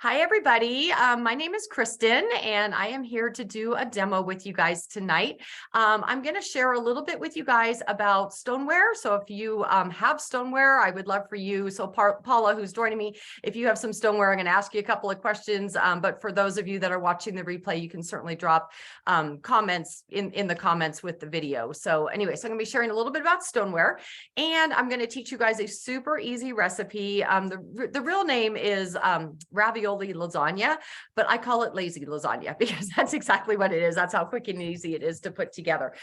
Hi, everybody. My name is Kristen, and I am here to do a demo with you guys tonight. I'm going to share a little bit with you guys about stoneware. So if you have stoneware, I would love for you. So Paula, who's joining me, if you have some stoneware, I'm going to ask you a couple of questions. But for those of you that are watching the replay, you can certainly drop comments in the comments with the video. So anyway, so I'm going to be sharing a little bit about stoneware, and I'm going to teach you guys a super easy recipe. The real name is Ravioli lasagna, but I call it lazy lasagna because that's exactly what it is. That's how quick and easy it is to put together.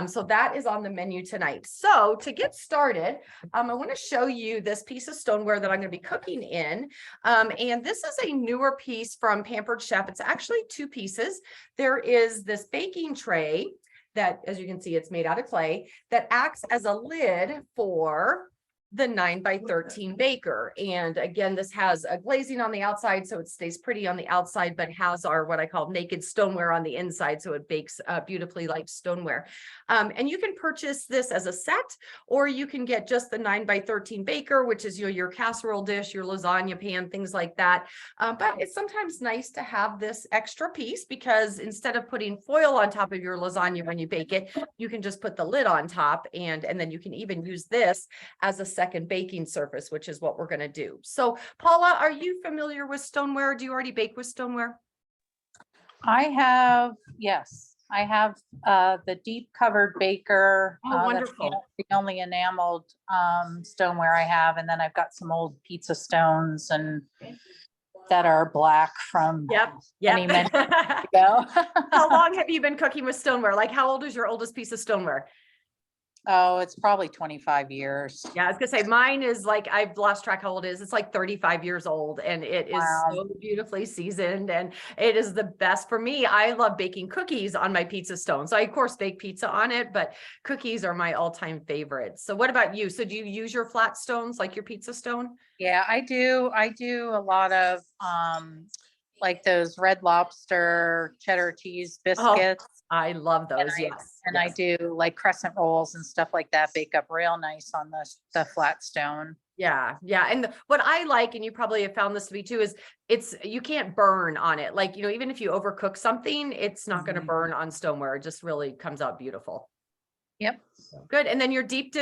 So that is on the menu tonight. So to get started, I want to show you this piece of stoneware that I'm going to be cooking in. And this is a newer piece from Pampered Chef. It's actually two pieces. There is this baking tray that, as you can see, it's made out of clay that acts as a lid for the 9x13 baker. And again, this has a glazing on the outside, so it stays pretty on the outside, but has our what I call naked stoneware on the inside, so it bakes beautifully like stoneware. And you can purchase this as a set, or you can get just the 9x13 baker, which is your casserole dish, your lasagna pan, things like that. But it's sometimes nice to have this extra piece, because instead of putting foil on top of your lasagna when you bake it, you can just put the lid on top, and then you can even use this as a second baking surface, which is what we're going to do. So Paula, are you familiar with stoneware? Do you already bake with stoneware? Yes, I have the deep covered baker. Oh, wonderful. That's the only enameled stoneware I have. And then I've got some old pizza stones and that are black from many years ago. How long have you been cooking with stoneware? Like, how old is your oldest piece of stoneware? Oh, it's probably 25 years. Yeah, I was gonna say mine is like, I've lost track how old it is. It's like 35 years old, and it is so beautifully seasoned, and it is the best for me. I love baking cookies on my pizza stone. So I of course bake pizza on it, but cookies are my all-time favorites. So what about you? So do you use your flat stones like your pizza stone? Yeah, I do. I do a lot of like those Red Lobster cheddar cheese biscuits. I love those. Yes. I do like crescent rolls and stuff like that, bake up real nice on the flat stone. Yeah. And what I like, and you probably have found this to be too, is you can't burn on it. Like, even if you overcook something, it's not going to burn on stoneware. It just really comes out beautiful. Yep. Good. And then your deep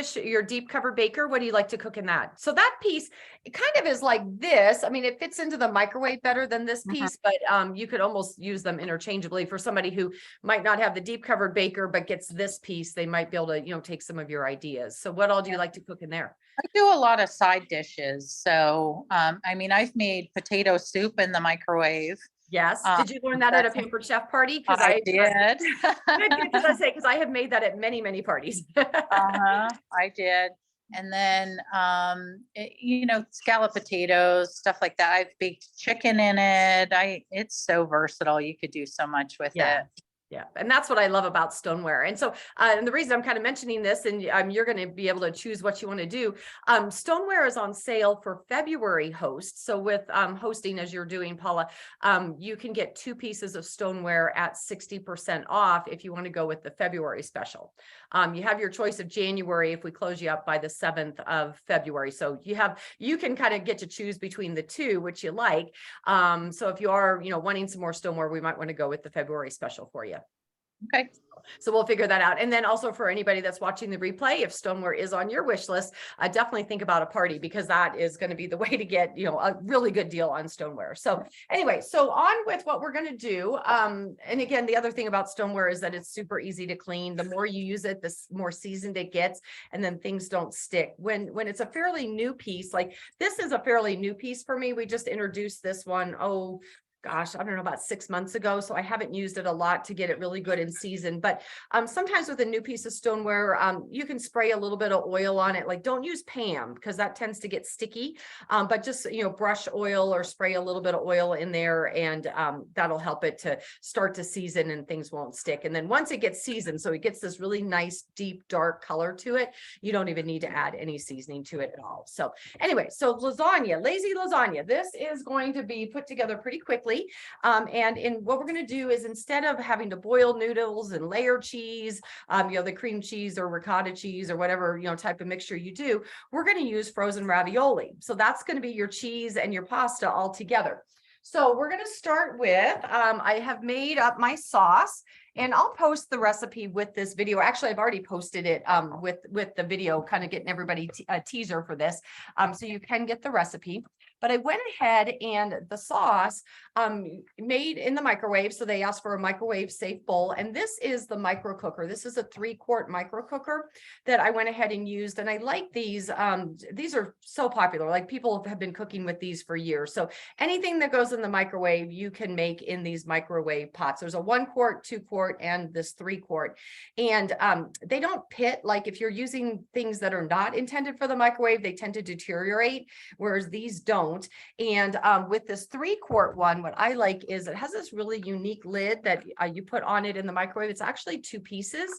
covered baker, what do you like to cook in that? So that piece, it kind of is like this. I mean, it fits into the microwave better than this piece, but you could almost use them interchangeably. For somebody who might not have the deep covered baker, but gets this piece, they might be able to, take some of your ideas. So what all do you like to cook in there? I do a lot of side dishes. So, I mean, I've made potato soup in the microwave. Yes. Did you learn that at a Pampered Chef party? Because I did. Because I have made that at many, many parties. I did. And then, scallop potatoes, stuff like that. I've baked chicken in it. It's so versatile. You could do so much with it. Yeah. And that's what I love about stoneware. And so, and the reason I'm kind of mentioning this, and you're going to be able to choose what you want to do. Stoneware is on sale for February host. So with hosting, as you're doing, Paula, you can get two pieces of stoneware at 60% off if you want to go with the February special. You have your choice of January if we close you up by the 7th of February. So you can kind of get to choose between the two, which you like. So if you are, wanting some more stoneware, we might want to go with the February special for you. Okay. So we'll figure that out. And then also for anybody that's watching the replay, if stoneware is on your wish list, definitely think about a party, because that is going to be the way to get, a really good deal on stoneware. So anyway, so on with what we're going to do. And again, the other thing about stoneware is that it's super easy to clean. The more you use it, the more seasoned it gets, and then things don't stick. When it's a fairly new piece, like this is a fairly new piece for me. We just introduced this one, gosh, I don't know, about 6 months ago. So I haven't used it a lot to get it really good in season. But sometimes with a new piece of stoneware, you can spray a little bit of oil on it. Like, don't use Pam, because that tends to get sticky. But just, brush oil or spray a little bit of oil in there, and that'll help it to start to season, and things won't stick. And then once it gets seasoned, so it gets this really nice, deep, dark color to it, you don't even need to add any seasoning to it at all. So anyway, so lasagna, lazy lasagna, this is going to be put together pretty quickly. And what we're going to do is, instead of having to boil noodles and layer cheese, the cream cheese or ricotta cheese or whatever, type of mixture you do, we're going to use frozen ravioli. So that's going to be your cheese and your pasta all together. So we're going to start with, I have made up my sauce, and I'll post the recipe with this video. Actually, I've already posted it with the video, kind of getting everybody a teaser for this. So you can get the recipe. But I went ahead and the sauce made in the microwave. So they asked for a microwave safe bowl. And this is the micro cooker. This is a 3-quart micro cooker that I went ahead and used. And I like these. These are so popular. Like, people have been cooking with these for years. So anything that goes in the microwave, you can make in these microwave pots. There's a 1-quart, 2-quart, and this 3-quart. And they don't pit. Like, if you're using things that are not intended for the microwave, they tend to deteriorate, whereas these don't. And with this 3-quart one, what I like is it has this really unique lid that you put on it in the microwave. It's actually 2 pieces.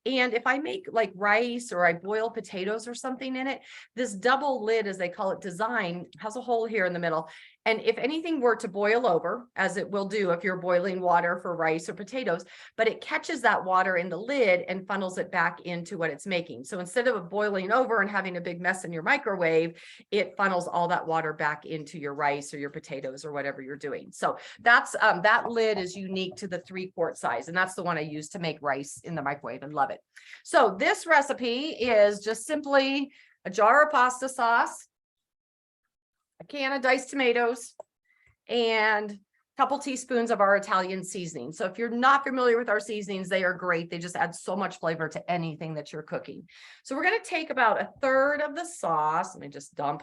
And if I make like rice or I boil potatoes or something in it, this double lid, as they call it, design has a hole here in the middle. And if anything were to boil over, as it will do if you're boiling water for rice or potatoes, but it catches that water in the lid and funnels it back into what it's making. So instead of boiling over and having a big mess in your microwave, it funnels all that water back into your rice or your potatoes or whatever you're doing. So that's that lid is unique to the 3-quart size. And that's the one I use to make rice in the microwave, and love it. So this recipe is just simply a jar of pasta sauce, a can of diced tomatoes, and a couple teaspoons of our Italian seasoning. So if you're not familiar with our seasonings, they are great. They just add so much flavor to anything that you're cooking. So we're going to take about 1/3 of the sauce. Let me just dump,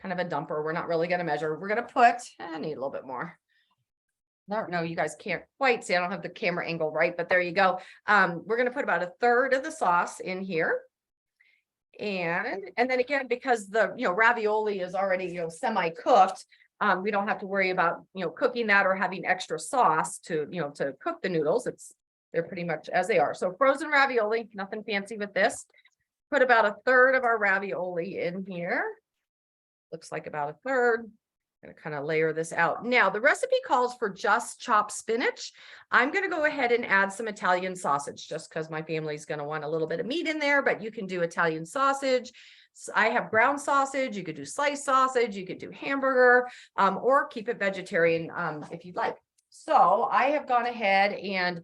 kind of a dumper. We're not really going to measure. We're going to put, I need a little bit more. No, you guys can't quite see. I don't have the camera angle right, but there you go. We're going to put about 1/3 of the sauce in here. And then again, because the, ravioli is already, semi-cooked, we don't have to worry about, cooking that or having extra sauce to, to cook the noodles. They're pretty much as they are. So frozen ravioli, nothing fancy with this. Put about 1/3 of our ravioli in here. Looks like about 1/3. I'm going to kind of layer this out. Now, the recipe calls for just chopped spinach. I'm going to go ahead and add some Italian sausage just because my family's going to want a little bit of meat in there, but you can do Italian sausage. So I have ground sausage. You could do sliced sausage. You could do hamburger, or keep it vegetarian if you'd like. So I have gone ahead and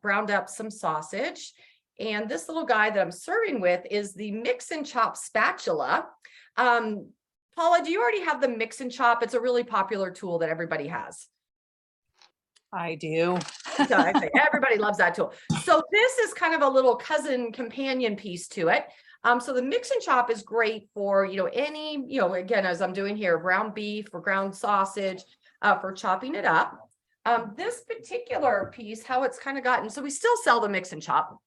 ground up some sausage. And this little guy that I'm serving with is the mix and chop spatula. Paula, do you already have the mix and chop? It's a really popular tool that everybody has. I do. So I say everybody loves that tool. So this is kind of a little cousin companion piece to it. So the mix and chop is great for, any, again, as I'm doing here, ground beef or ground sausage, for chopping it up. This particular piece, how it's kind of gotten, so we still sell the mix and chop,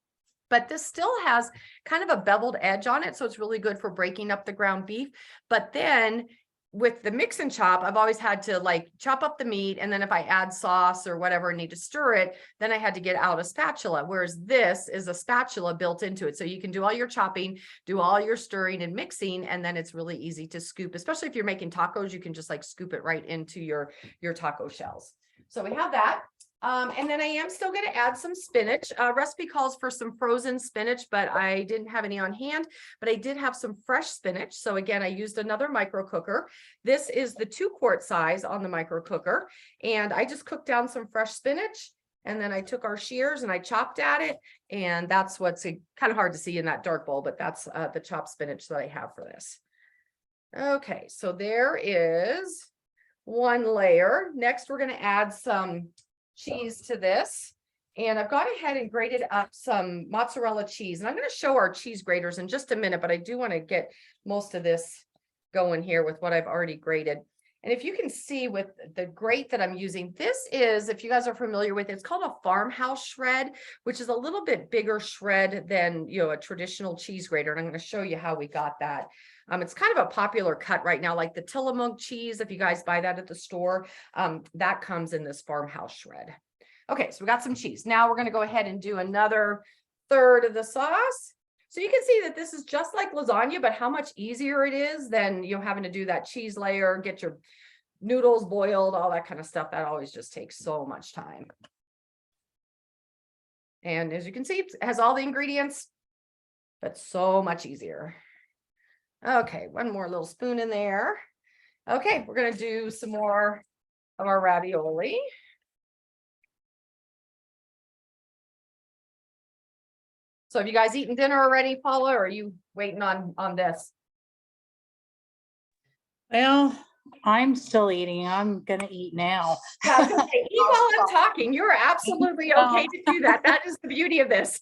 but this still has kind of a beveled edge on it. So it's really good for breaking up the ground beef. But then with the mix and chop, I've always had to like chop up the meat. And then if I add sauce or whatever and need to stir it, then I had to get out a spatula. Whereas this is a spatula built into it. So you can do all your chopping, do all your stirring and mixing. And then it's really easy to scoop, especially if you're making tacos, you can just like scoop it right into your taco shells. So we have that. And then I am still going to add some spinach. Recipe calls for some frozen spinach, but I didn't have any on hand, but I did have some fresh spinach. So again, I used another micro cooker. This is the 2-quart size on the micro cooker. And I just cooked down some fresh spinach. And then I took our shears and I chopped at it. And that's what's kind of hard to see in that dark bowl, but that's the chopped spinach that I have for this. Okay, so there is one layer. Next, we're going to add some cheese to this, and I've gone ahead and grated up some mozzarella cheese, and I'm going to show our cheese graters in just a minute, but I do want to get most of this going here with what I've already grated. And if you can see with the grate that I'm using, this is, if you guys are familiar with it, it's called a farmhouse shred, which is a little bit bigger shred than, a traditional cheese grater. And I'm going to show you how we got that. It's kind of a popular cut right now, like the Tillamook cheese. If you guys buy that at the store, that comes in this farmhouse shred. Okay, so we got some cheese. Now we're going to go ahead and do another 1/3 of the sauce. So you can see that this is just like lasagna, but how much easier it is than having to do that cheese layer, get your noodles boiled, all that kind of stuff. That always just takes so much time. And as you can see, it has all the ingredients, but so much easier. Okay, one more little spoon in there. Okay, we're going to do some more of our ravioli. So have you guys eaten dinner already, Paula, or are you waiting on this? Well, I'm still eating. I'm gonna eat now. Yeah, I was gonna say, eat while I'm talking. You're absolutely okay to do that. That is the beauty of this.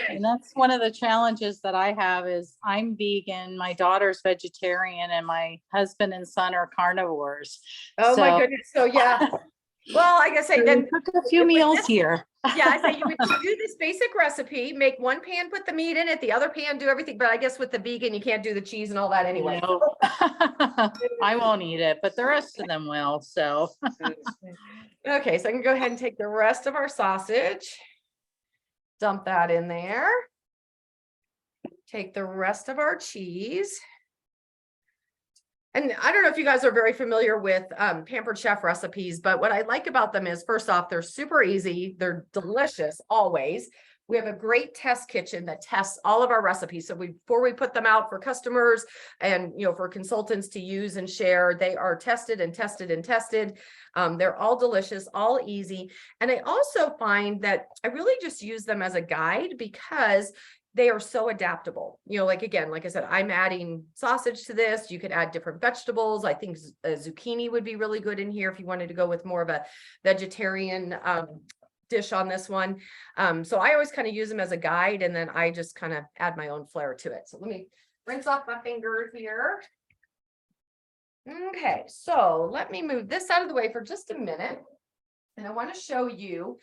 And that's one of the challenges that I have is I'm vegan, my daughter's vegetarian, and my husband and son are carnivores. Oh my goodness. So yeah. Well, like I say, then cook a few meals here. yeah, I say you would do this basic recipe, make one pan, put the meat in it, the other pan, do everything. But I guess with the vegan, you can't do the cheese and all that anyway. No. I won't eat it, but the rest of them will. So okay, so I can go ahead and take the rest of our sausage, dump that in there. Take the rest of our cheese. And I don't know if you guys are very familiar with Pampered Chef recipes, but what I like about them is, first off, they're super easy. They're delicious always. We have a great test kitchen that tests all of our recipes. So before we put them out for customers and, you know, for consultants to use and share, they are tested and tested and tested. They're all delicious, all easy. And I also find that I really just use them as a guide because they are so adaptable. You know, like, again, like I said, I'm adding sausage to this. You could add different vegetables. I think a zucchini would be really good in here if you wanted to go with more of a vegetarian dish on this one. So I always kind of use them as a guide, and then I just kind of add my own flair to it. So let me rinse off my fingers here. Okay, so let me move this out of the way for just a minute. And I want to show you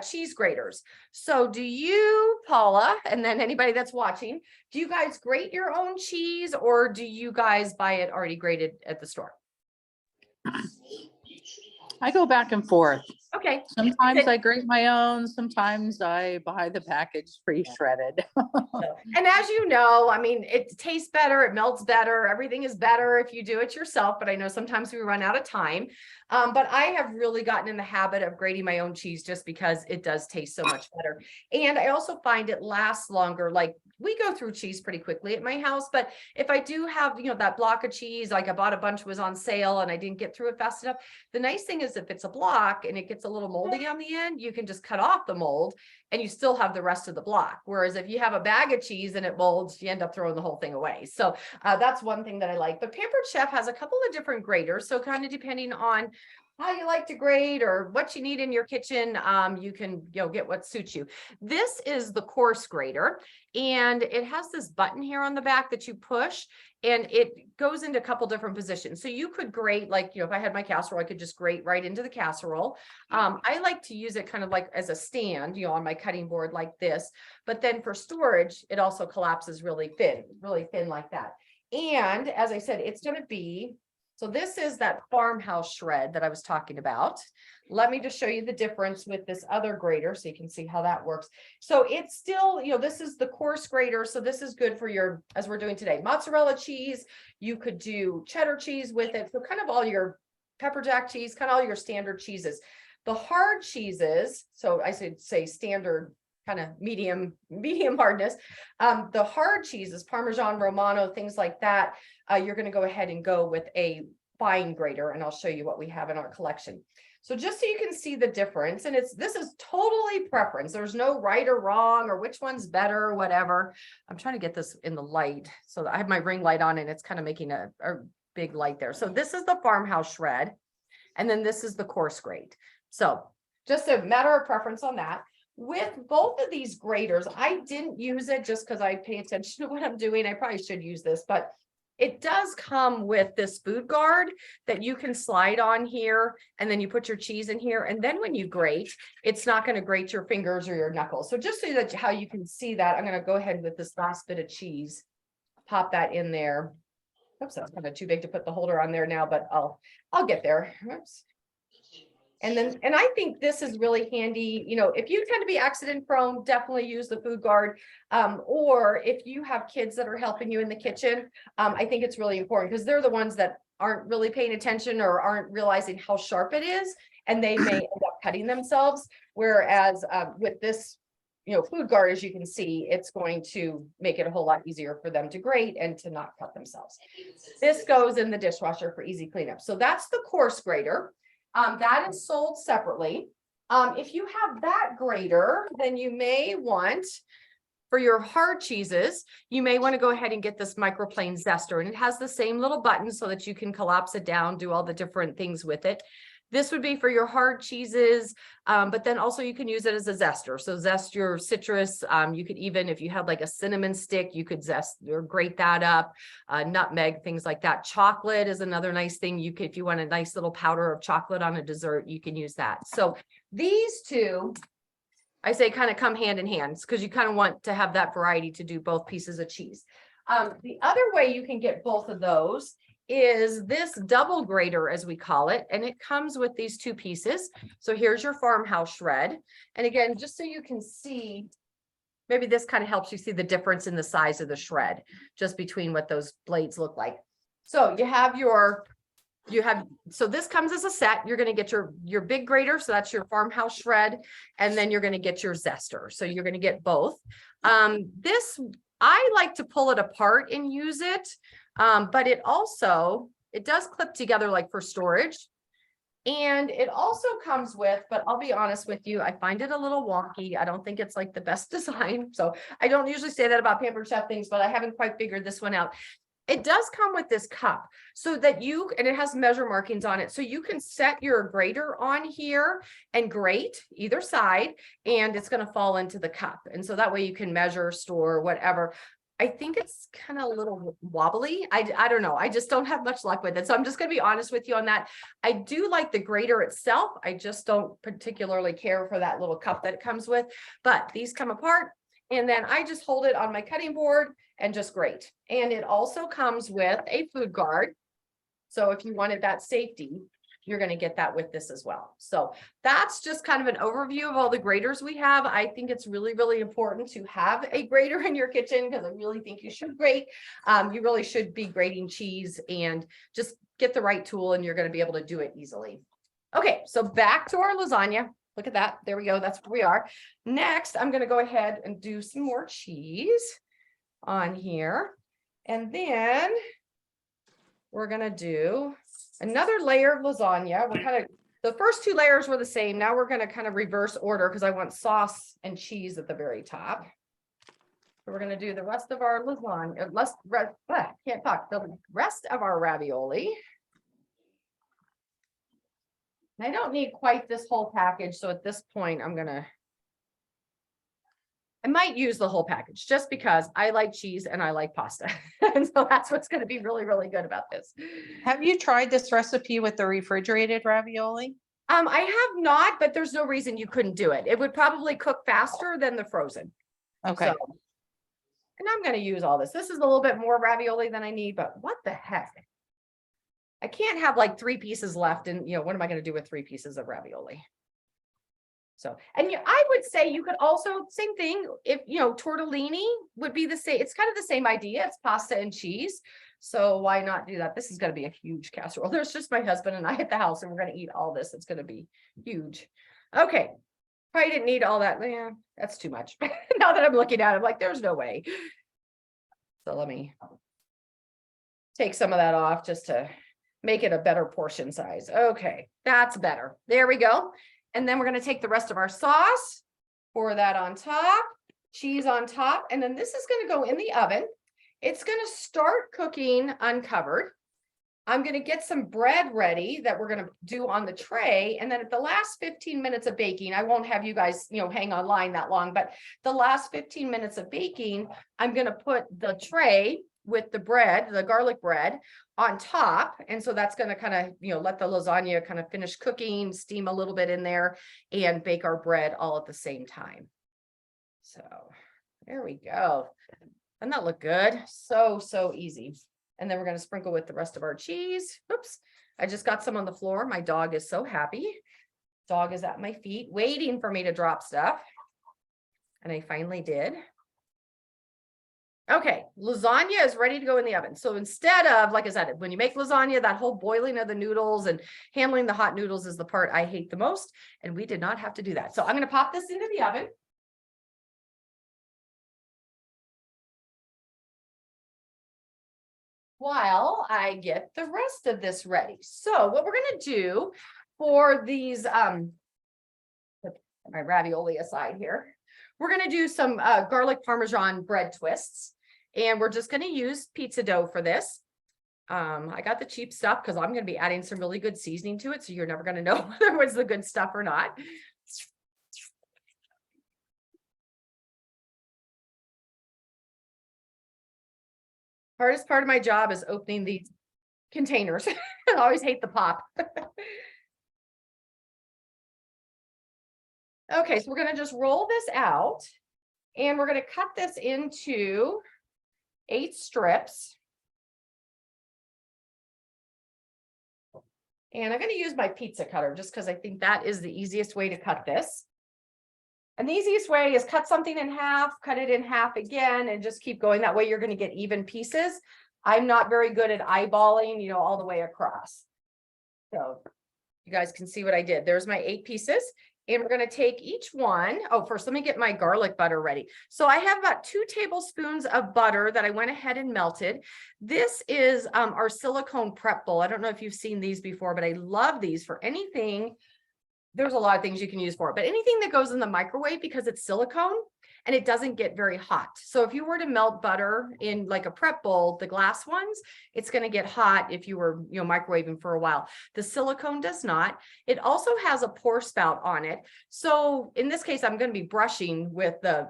cheese graters. So do you, Paula, and then anybody that's watching, do you guys grate your own cheese, or do you guys buy it already grated at the store? I go back and forth. Okay. Sometimes I grate my own, sometimes I buy the package pre-shredded. And as you know, I mean, it tastes better, it melts better, everything is better if you do it yourself, but I know sometimes we run out of time. But I have really gotten in the habit of grating my own cheese just because it does taste so much better. And I also find it lasts longer. Like, we go through cheese pretty quickly at my house, but if I do have, you know, that block of cheese, like I bought a bunch, was on sale and I didn't get through it fast enough. The nice thing is, if it's a block and it gets a little moldy on the end, you can just cut off the mold and you still have the rest of the block. Whereas if you have a bag of cheese and it molds, you end up throwing the whole thing away. So that's one thing that I like. But Pampered Chef has a couple of different graters. So kind of depending on how you like to grate or what you need in your kitchen, you can, you know, get what suits you. This is the coarse grater, and it has this button here on the back that you push, and it goes into a couple different positions. So you could grate, like, you know, if I had my casserole, I could just grate right into the casserole. I like to use it kind of like as a stand, you know, on my cutting board like this. But then for storage, it also collapses really thin like that. And as I said, it's going to be, so this is that farmhouse shred that I was talking about. Let me just show you the difference with this other grater so you can see how that works. So it's still, you know, this is the coarse grater. So this is good for your, as we're doing today, mozzarella cheese. You could do cheddar cheese with it. So kind of all your pepper jack cheese, kind of all your standard cheeses. The hard cheeses, so I should say standard, kind of medium hardness. The hard cheeses, Parmesan, Romano, things like that, you're going to go ahead and go with a fine grater, and I'll show you what we have in our collection. So just so you can see the difference, and this is totally preference. There's no right or wrong or which one's better or whatever. I'm trying to get this in the light. So I have my ring light on and it's kind of making a big light there. So this is the farmhouse shred, and then this is the coarse grate. So just a matter of preference on that. With both of these graters, I didn't use it just because I pay attention to what I'm doing. I probably should use this, but it does come with this food guard that you can slide on here, and then you put your cheese in here. And then when you grate, it's not going to grate your fingers or your knuckles. So just so that how you can see that, I'm going to go ahead with this last bit of cheese, pop that in there. Oops, that's kind of too big to put the holder on there now, but I'll get there. Oops. And I think this is really handy. You know, if you tend to be accident prone, definitely use the food guard. Or if you have kids that are helping you in the kitchen, I think it's really important because they're the ones that aren't really paying attention or aren't realizing how sharp it is, and they may end up cutting themselves. Whereas with this, you know, food guard, as you can see, it's going to make it a whole lot easier for them to grate and to not cut themselves. This goes in the dishwasher for easy cleanup. So that's the coarse grater. That is sold separately. If you have that grater, then you may want, for your hard cheeses, you may want to go ahead and get this microplane zester, and it has the same little button so that you can collapse it down, do all the different things with it. This would be for your hard cheeses, but then also you can use it as a zester. So zest your citrus. You could even, if you had like a cinnamon stick, you could zest or grate that up, nutmeg, things like that. Chocolate is another nice thing. You could, if you want a nice little powder of chocolate on a dessert, you can use that. So these two, I say, kind of come hand in hand because you kind of want to have that variety to do both pieces of cheese. The other way you can get both of those is this double grater, as we call it, and it comes with these two pieces. So here's your farmhouse shred. And again, just so you can see, maybe this kind of helps you see the difference in the size of the shred, just between what those blades look like. So so this comes as a set. You're going to get your big grater, so that's your farmhouse shred, and then you're going to get your zester. So you're going to get both. This, I like to pull it apart and use it. But it does clip together like for storage. And it also comes with, but I'll be honest with you, I find it a little wonky. I don't think it's like the best design. So I don't usually say that about Pampered Chef things, but I haven't quite figured this one out. It does come with this cup so that and it has measure markings on it. So you can set your grater on here and grate either side, and it's going to fall into the cup. And so that way you can measure, store, whatever. I think it's kind of a little wobbly. I don't know. I just don't have much luck with it. So I'm just going to be honest with you on that. I do like the grater itself. I just don't particularly care for that little cup that it comes with, but these come apart, and then I just hold it on my cutting board and just grate. And it also comes with a food guard. So if you wanted that safety, you're going to get that with this as well. So that's just kind of an overview of all the graters we have. I think it's really, really important to have a grater in your kitchen because I really think you should grate. You really should be grating cheese, and just get the right tool and you're going to be able to do it easily. Okay, so back to our lasagna. Look at that. There we go. That's where we are. Next, I'm going to go ahead and do some more cheese on here. And then we're going to do another layer of lasagna. The first two layers were the same. Now we're going to kind of reverse order because I want sauce and cheese at the very top. So we're going to do the rest of our lasagna. Can't talk. The rest of our ravioli. And I don't need quite this whole package. So at this point, I might use the whole package just because I like cheese and I like pasta. And so that's what's going to be really, really good about this. Have you tried this recipe with the refrigerated ravioli? I have not, but there's no reason you couldn't do it. It would probably cook faster than the frozen. Okay. So, and I'm going to use all this. This is a little bit more ravioli than I need, but what the heck? I can't have like 3 pieces left. And what am I going to do with 3 pieces of ravioli? So, and I would say you could also, same thing, if, tortellini would be the same. It's kind of the same idea. It's pasta and cheese. So why not do that? This is going to be a huge casserole. There's just my husband and I at the house, and we're going to eat all this. It's going to be huge. Okay. Probably didn't need all that. Yeah, that's too much. Now that I'm looking at it, I'm like, there's no way. So let me take some of that off just to make it a better portion size. Okay, that's better. There we go. And then we're going to take the rest of our sauce, pour that on top, cheese on top, and then this is going to go in the oven. It's going to start cooking uncovered. I'm going to get some bread ready that we're going to do on the tray. And then at the last 15 minutes of baking, I won't have you guys, hang online that long, but the last 15 minutes of baking, I'm going to put the tray with the bread, the garlic bread, on top. And so that's going to kind of, let the lasagna kind of finish cooking, steam a little bit in there, and bake our bread all at the same time. So there we go. Doesn't that look good? So, so easy. And then we're going to sprinkle with the rest of our cheese. Oops, I just got some on the floor. My dog is so happy. Dog is at my feet waiting for me to drop stuff. And I finally did. Okay, lasagna is ready to go in the oven. So instead of, like I said, when you make lasagna, that whole boiling of the noodles and handling the hot noodles is the part I hate the most. And we did not have to do that. So I'm going to pop this into the oven. While I get the rest of this ready. So what we're going to do for these, put my ravioli aside here, we're going to do some garlic Parmesan bread twists. And we're just going to use pizza dough for this. I got the cheap stuff because I'm going to be adding some really good seasoning to it. So you're never going to know whether it was the good stuff or not. Hardest part of my job is opening these containers. I always hate the pop. Okay, so we're going to just roll this out and we're going to cut this into 8 strips. And I'm going to use my pizza cutter just because I think that is the easiest way to cut this. And the easiest way is cut something in half, cut it in half again, and just keep going. That way you're going to get even pieces. I'm not very good at eyeballing, you know, all the way across. So you guys can see what I did. There's my 8 pieces. And we're going to take each one. Oh, first, let me get my garlic butter ready. So I have about 2 tablespoons of butter that I went ahead and melted. This is our silicone prep bowl. I don't know if you've seen these before, but I love these for anything. There's a lot of things you can use for it, but anything that goes in the microwave because it's silicone and it doesn't get very hot. So if you were to melt butter in like a prep bowl, the glass ones, it's going to get hot if you were, you know, microwaving for a while. The silicone does not. It also has a pour spout on it. So in this case, I'm going to be brushing with the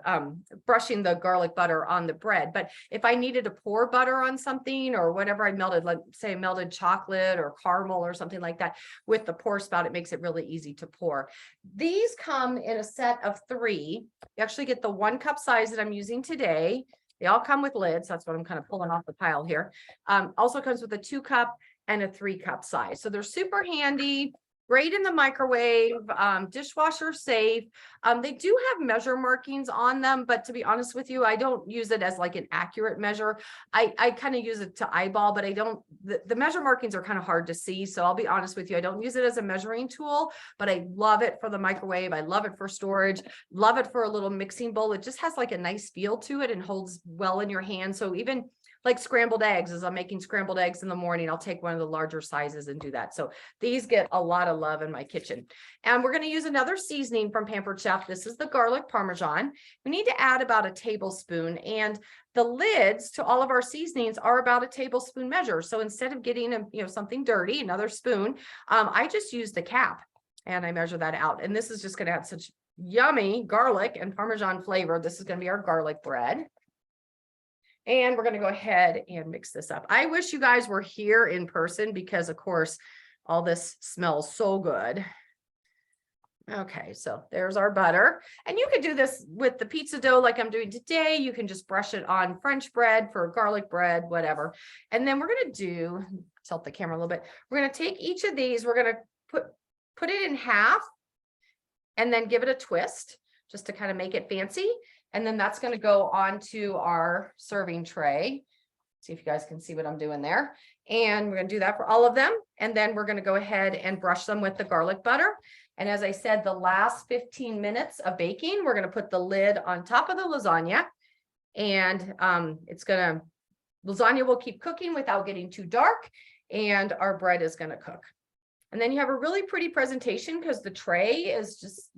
brushing the garlic butter on the bread. But if I needed to pour butter on something or whatever I melted, like say melted chocolate or caramel or something like that, with the pour spout, it makes it really easy to pour. These come in a set of 3. You actually get the 1 cup size that I'm using today. They all come with lids. That's what I'm kind of pulling off the pile here. Also comes with a 2 cup and a 3 cup size. So they're super handy, great in the microwave, dishwasher safe. They do have measure markings on them, but to be honest with you, I don't use it as like an accurate measure. I kind of use it to eyeball, but I don't, the measure markings are kind of hard to see. So I'll be honest with you, I don't use it as a measuring tool, but I love it for the microwave. I love it for storage, love it for a little mixing bowl. It just has like a nice feel to it and holds well in your hand. So even like scrambled eggs, as I'm making scrambled eggs in the morning, I'll take one of the larger sizes and do that. So these get a lot of love in my kitchen. And we're going to use another seasoning from Pampered Chef. This is the garlic Parmesan. We need to add about a tablespoon, and the lids to all of our seasonings are about a tablespoon measure. So instead of getting something dirty, another spoon, I just use the cap and I measure that out. And this is just going to have such yummy garlic and Parmesan flavor. This is going to be our garlic bread. And we're going to go ahead and mix this up. I wish you guys were here in person because, of course, all this smells so good. Okay, so there's our butter. And you could do this with the pizza dough like I'm doing today. You can just brush it on French bread for garlic bread, whatever. And then we're going to tilt the camera a little bit. We're going to take each of these. We're going to put it in half and then give it a twist just to kind of make it fancy. And then that's going to go onto our serving tray. See if you guys can see what I'm doing there. And we're going to do that for all of them. And then we're going to go ahead and brush them with the garlic butter. And as I said, the last 15 minutes of baking, we're going to put the lid on top of the lasagna. And lasagna will keep cooking without getting too dark. And our bread is going to cook. And then you have a really pretty presentation because the tray is just,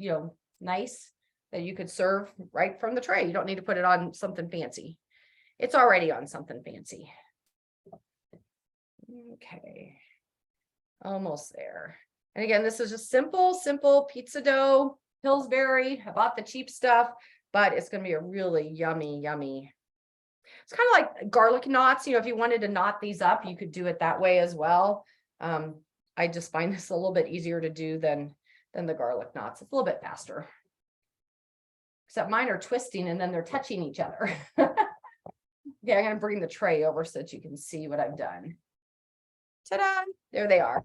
nice, that you could serve right from the tray. You don't need to put it on something fancy. It's already on something fancy. Okay, almost there. And again, this is just simple pizza dough, Pillsbury. I bought the cheap stuff, but it's going to be a really yummy. It's kind of like garlic knots. If you wanted to knot these up, you could do it that way as well. I just find this a little bit easier to do than the garlic knots. It's a little bit faster. Except mine are twisting and then they're touching each other. Okay, I'm going to bring the tray over so that you can see what I've done. Ta-da! There they are.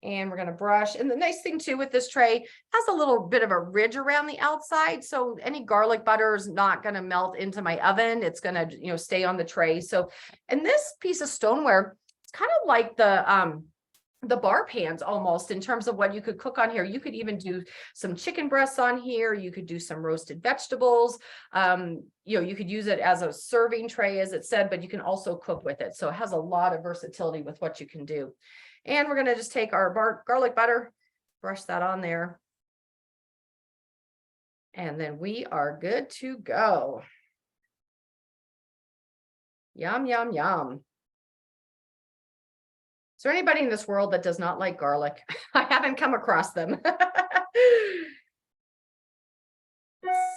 And we're going to brush. And the nice thing too with this tray has a little bit of a ridge around the outside. So any garlic butter is not going to melt into my oven. It's going to, stay on the tray. So, and this piece of stoneware, it's kind of like the bar pans almost in terms of what you could cook on here. You could even do some chicken breasts on here. You could do some roasted vegetables. You could use it as a serving tray, as it said, but you can also cook with it. So it has a lot of versatility with what you can do. And we're gonna just take our garlic butter, brush that on there. And then we are good to go. Yum, yum, yum. Is there anybody in this world that does not like garlic? I haven't come across them.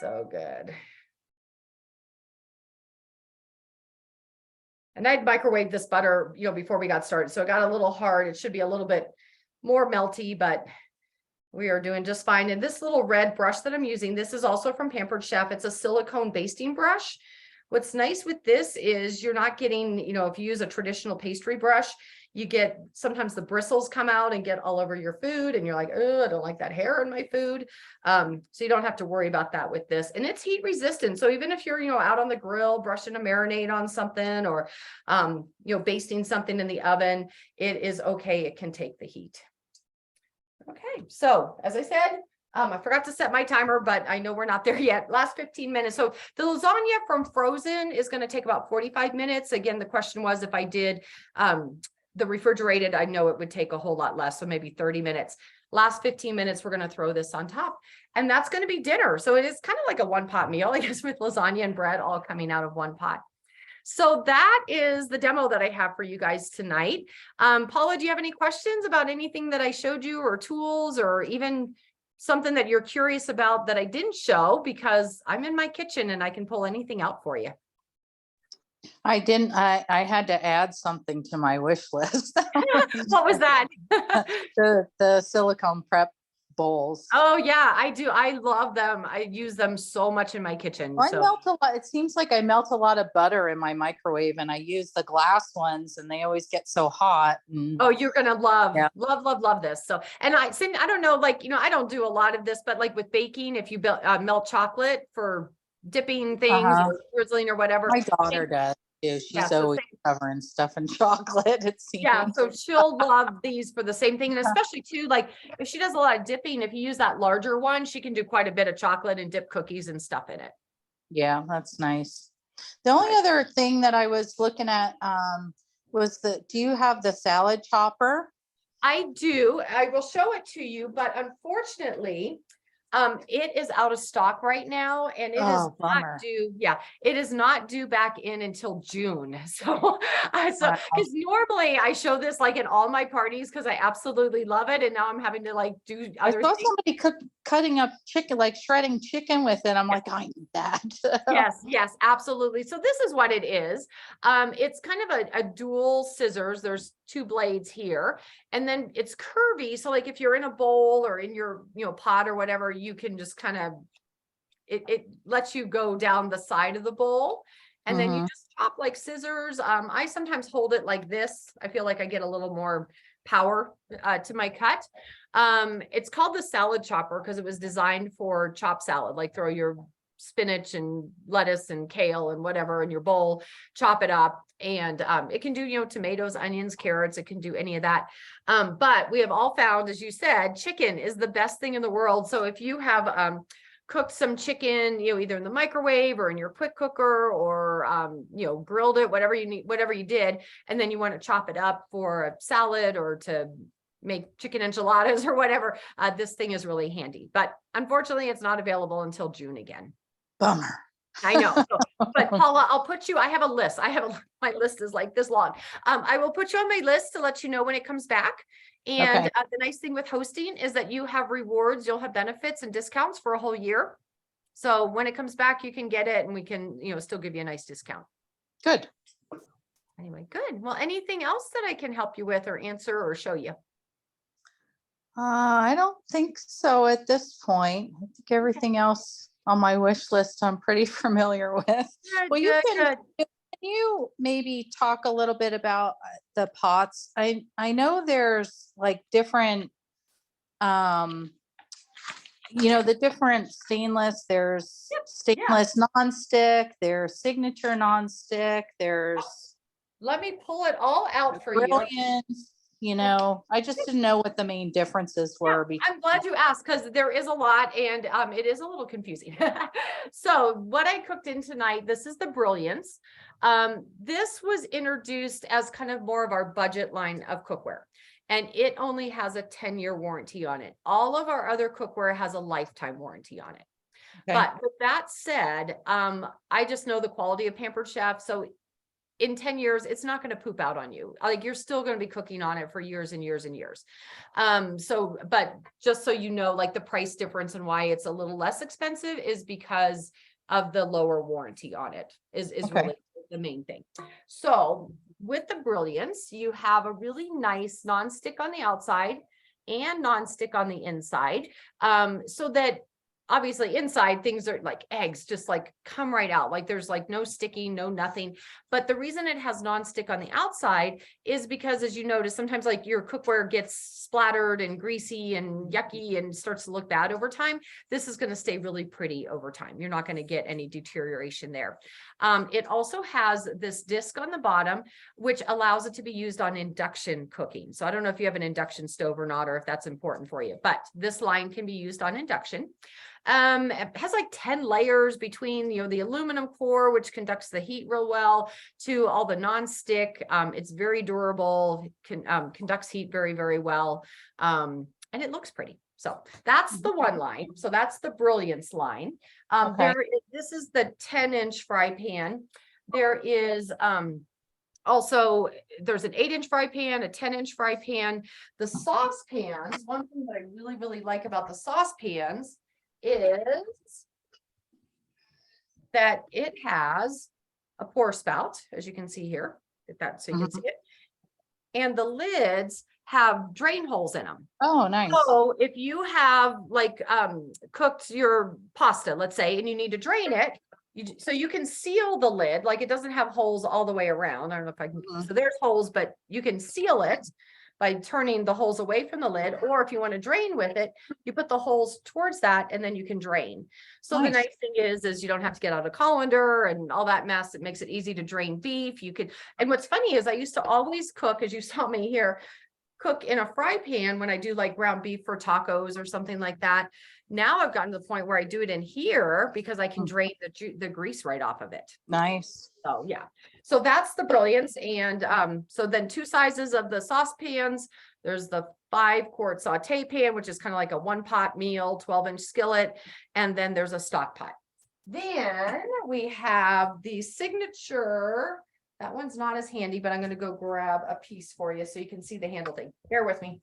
So good. And I'd microwave this butter, before we got started. So it got a little hard. It should be a little bit more melty, but we are doing just fine. And this little red brush that I'm using, this is also from Pampered Chef. It's a silicone basting brush. What's nice with this is you're not getting, if you use a traditional pastry brush, you get, sometimes the bristles come out and get all over your food and you're like, oh, I don't like that hair in my food. So you don't have to worry about that with this. And it's heat resistant. So even if you're, out on the grill, brushing a marinade on something or, basting something in the oven, it is okay. It can take the heat. Okay. So as I said, I forgot to set my timer, but I know we're not there yet. Last 15 minutes. So the lasagna from frozen is going to take about 45 minutes. Again, the question was if I did, the refrigerated, I know it would take a whole lot less. So maybe 30 minutes. Last 15 minutes, we're going to throw this on top and that's going to be dinner. So it is kind of like a one pot meal, I guess, with lasagna and bread all coming out of one pot. So that is the demo that I have for you guys tonight. Paula, do you have any questions about anything that I showed you or tools or even something that you're curious about that I didn't show? Because I'm in my kitchen and I can pull anything out for you. I didn't, I had to add something to my wish list. What was that? The silicone prep bowls. Oh yeah, I do. I love them. I use them so much in my kitchen. I melt a lot. It seems like I melt a lot of butter in my microwave and I use the glass ones and they always get so hot. Oh, you're going to love this. So, and I don't know, I don't do a lot of this, but like with baking, if you melt chocolate for dipping things or drizzling or whatever. My daughter does too. She's always covering stuff in chocolate, it seems. Yeah, so she'll love these for the same thing. And especially too, like if she does a lot of dipping, if you use that larger one, she can do quite a bit of chocolate and dip cookies and stuff in it. Yeah, that's nice. The only other thing that I was looking at was do you have the salad chopper? I do. I will show it to you, but unfortunately, it is out of stock right now and it is not due. Yeah, it is not due back in until June. So, because normally I show this like in all my parties because I absolutely love it. And now I'm having to do other things. I saw somebody cutting up chicken, like shredding chicken with it. I'm like, I need that. Yes, absolutely. So this is what it is. It's kind of a dual scissors. There's two blades here and then it's curvy. So like if you're in a bowl or in your, pot or whatever, you can just kind of, it lets you go down the side of the bowl and then you just chop like scissors. I sometimes hold it like this. I feel like I get a little more power to my cut. It's called the salad chopper because it was designed for chopped salad, like throw your spinach and lettuce and kale and whatever in your bowl, chop it up. And it can do, tomatoes, onions, carrots, it can do any of that. But we have all found, as you said, chicken is the best thing in the world. So if you have cooked some chicken, either in the microwave or in your quick cooker or, grilled it, whatever you need, whatever you did, and then you want to chop it up for a salad or to make chicken enchiladas or whatever, this thing is really handy. But unfortunately, it's not available until June again. Bummer. I know. So, but Paula, I'll put you, I have a list. My list is like this long. I will put you on my list to let you know when it comes back. And the nice thing with hosting is that you have rewards, you'll have benefits and discounts for a whole year. So when it comes back, you can get it and we can, still give you a nice discount. Good. Anyway, good. Well, anything else that I can help you with or answer or show you? I don't think so at this point. I think everything else on my wish list I'm pretty familiar with. Good, can you maybe talk a little bit about the pots? I know there's like different the different stainless, there's stainless nonstick, there's signature nonstick, there's let me pull it all out for you. I just didn't know what the main differences were. I'm glad you asked because there is a lot and it is a little confusing. So what I cooked in tonight, this is the Brilliance. This was introduced as kind of more of our budget line of cookware. and it only has a 10-year warranty on it. All of our other cookware has a lifetime warranty on it. Okay. But with that said, I just know the quality of Pampered Chef. So in 10 years, it's not going to poop out on you. Like, you're still going to be cooking on it for years and years and years. But just so you know, like, the price difference and why it's a little less expensive is because of the lower warranty on it is Okay. really the main thing. So with the Brilliance, you have a really nice nonstick on the outside and nonstick on the inside. So that obviously inside things are like eggs, just like come right out. Like, there's like no sticking, no nothing. But the reason it has nonstick on the outside is because, as you notice, sometimes like your cookware gets splattered and greasy and yucky and starts to look bad over time. This is going to stay really pretty over time. You're not going to get any deterioration there. It also has this disc on the bottom, which allows it to be used on induction cooking. So I don't know if you have an induction stove or not, or if that's important for you, but this line can be used on induction. It has like 10 layers between, the aluminum core, which conducts the heat real well, to all the nonstick. It's very durable, conducts heat very, very well. And it looks pretty. So that's the one line. So that's the Brilliance line. Okay. This is the 10-inch fry pan. There is, also, there's an 8-inch fry pan, a 10-inch fry pan. The saucepans, one thing that I really, really like about the saucepans is that it has a pour spout, as you can see here, if that, so you can see it. And the lids have drain holes in them. Oh, nice. So if you have like cooked your pasta, let's say, and you need to drain it, so you can seal the lid, like it doesn't have holes all the way around. I don't know if I can, so there's holes, but you can seal it by turning the holes away from the lid, or if you want to drain with it, you put the holes towards that and then you can drain. So Nice. the nice thing is you don't have to get out a colander and all that mess. It makes it easy to drain beef. You could, and what's funny is I used to always cook, as you saw me here, cook in a fry pan when I do like ground beef for tacos or something like that. Now I've gotten to the point where I do it in here because I can drain the grease right off of it. Nice. So yeah, so that's the Brilliance. And so then 2 sizes of the saucepans. There's the 5-quart saute pan, which is kind of like a 1-pot meal, 12-inch skillet. And then there's a stock pot. Then we have the signature. That one's not as handy, but I'm going to go grab a piece for you so you can see the handle thing. Bear with me.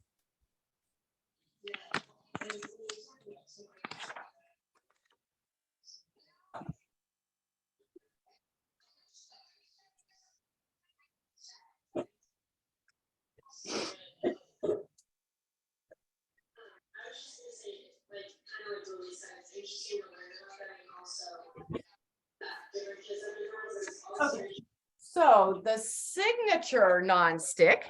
Okay. So the signature nonstick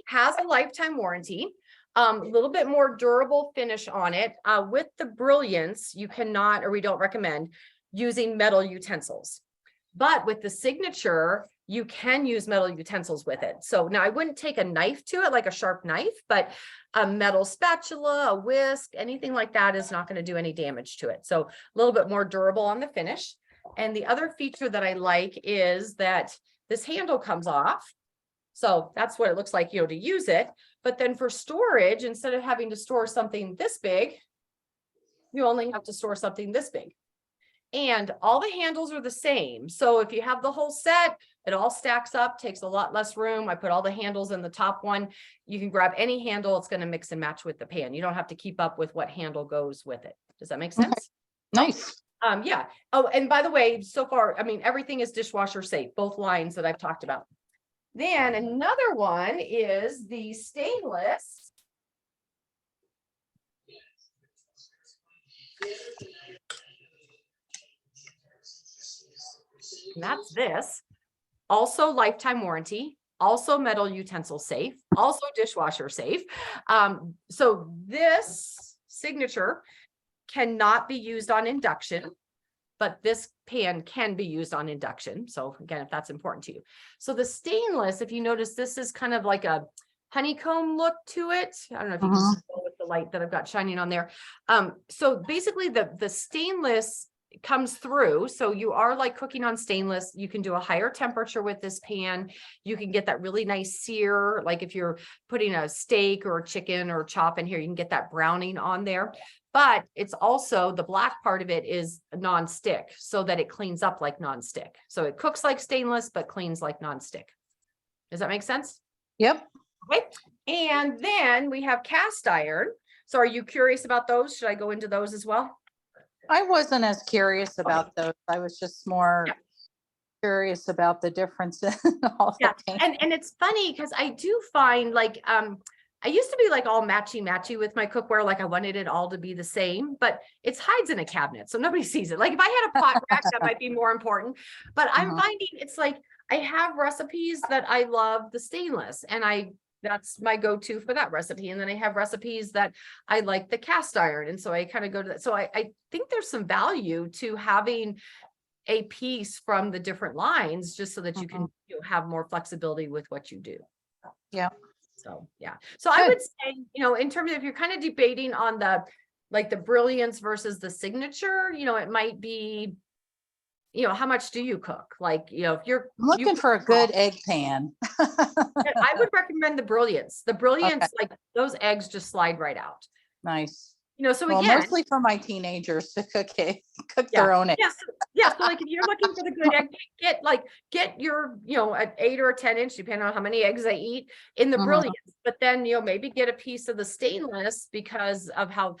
has a lifetime warranty, a little bit more durable finish on it. With the Brilliance, you cannot, or we don't recommend using metal utensils. But with the signature, you can use metal utensils with it. So now I wouldn't take a knife to it, like a sharp knife, but a metal spatula, a whisk, anything like that is not going to do any damage to it. So a little bit more durable on the finish. And the other feature that I like is that this handle comes off. So that's what it looks like, to use it. But then for storage, instead of having to store something this big, you only have to store something this big. And all the handles are the same. So if you have the whole set, it all stacks up, takes a lot less room. I put all the handles in the top one. You can grab any handle. It's going to mix and match with the pan. You don't have to keep up with what handle goes with it. Does that make sense? Okay. Nice. Yeah. Oh, and by the way, so far, I mean, everything is dishwasher safe, both lines that I've talked about. Then another one is the stainless. And that's this. Also lifetime warranty, also metal utensil safe, also dishwasher safe. So this signature cannot be used on induction, but this pan can be used on induction. So again, if that's important to you. So the stainless, if you notice, this is kind of like a honeycomb look to it. I don't know if you can see with the light that I've got shining on there. So basically the stainless comes through. So you are like cooking on stainless. You can do a higher temperature with this pan. You can get that really nice sear. Like if you're putting a steak or a chicken or chop in here, you can get that browning on there. But it's also, the black part of it is non-stick, so that it cleans up like non-stick. So it cooks like stainless, but cleans like non-stick. Does that make sense? Yep. Okay. And then we have cast iron. So are you curious about those? Should I go into those as well? I wasn't as curious about those. I was just more Yeah. curious about the difference in all Yeah. the And it's funny because I do find like, I used to be like all matchy with my cookware. Like I wanted it all to be the same, but it's hides in a cabinet. So nobody sees it. Like if I had a pot rack, that might be more important, but I'm finding it's like, I have recipes that I love the stainless, and that's my go-to for that recipe. And then I have recipes that I like the cast iron. And so I kind of go to that. So I think there's some value to having a piece from the different lines, just so that you can have more flexibility with what you do. Yeah. So, yeah. So I would say, in terms of, if you're kind of debating on like the brilliance versus the signature, it might be, how much do you cook? Like, if you're looking for a good egg pan. I would recommend the brilliance. The brilliance, like those eggs just slide right out. Nice. So well, again, mostly for my teenagers to cook their own eggs. Yes. Yeah. So like if you're looking for the good egg, get your, an 8 or a 10 inch, depending on how many eggs they eat, in the brilliance. But then, maybe get a piece of the stainless because of how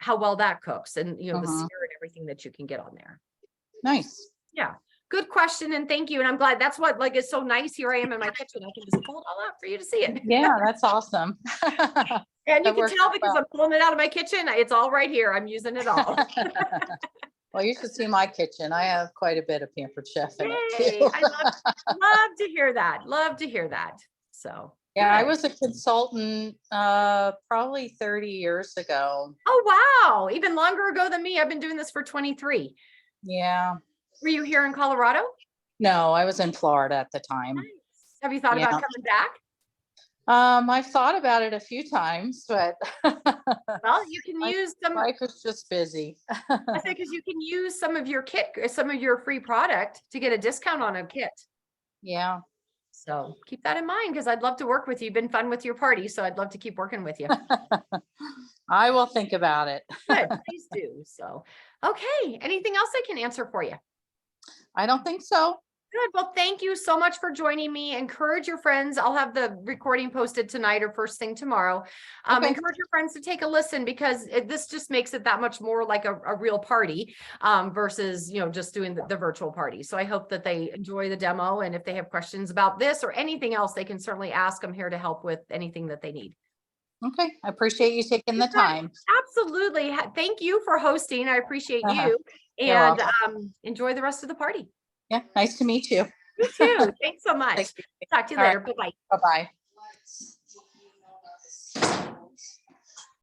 well that cooks, and, the sear and everything that you can get on there. Nice. Yeah. Good question. And thank you. And I'm glad that's what is so nice. Here I am in my kitchen. I can just pull it all out for you to see it. Yeah, that's awesome. And you can tell because I'm pulling it out of my kitchen. It's all right here. I'm using it all. Well, you should see my kitchen. I have quite a bit of Pampered Chef in it Yay. too. I love to hear that. Love to hear that. So yeah, I was a consultant probably 30 years ago. Oh, wow. Even longer ago than me. I've been doing this for 23. Yeah. Were you here in Colorado? No, I was in Florida at the time. Nice. Have you thought about coming back? I've thought about it a few times, but well, you can use some. Life is just busy. I say because you can use some of your kit, some of your free product to get a discount on a kit. Yeah. So keep that in mind, because I'd love to work with you. You've been fun with your party, so I'd love to keep working with you. I will think about it. Good, please do. So, okay. Anything else I can answer for you? I don't think so. Good. Well, thank you so much for joining me. Encourage your friends. I'll have the recording posted tonight or first thing tomorrow. Encourage your friends to take a listen, because this just makes it that much more like a real party versus, just doing the virtual party. So I hope that they enjoy the demo. And if they have questions about this or anything else, they can certainly ask. I'm here to help with anything that they need. Okay. I appreciate you taking the time. Absolutely. Thank you for hosting. I appreciate you. And enjoy the rest of the party. Yeah. Nice to meet you. You too. Thanks so much. Talk to you later. Bye-bye. Bye-bye.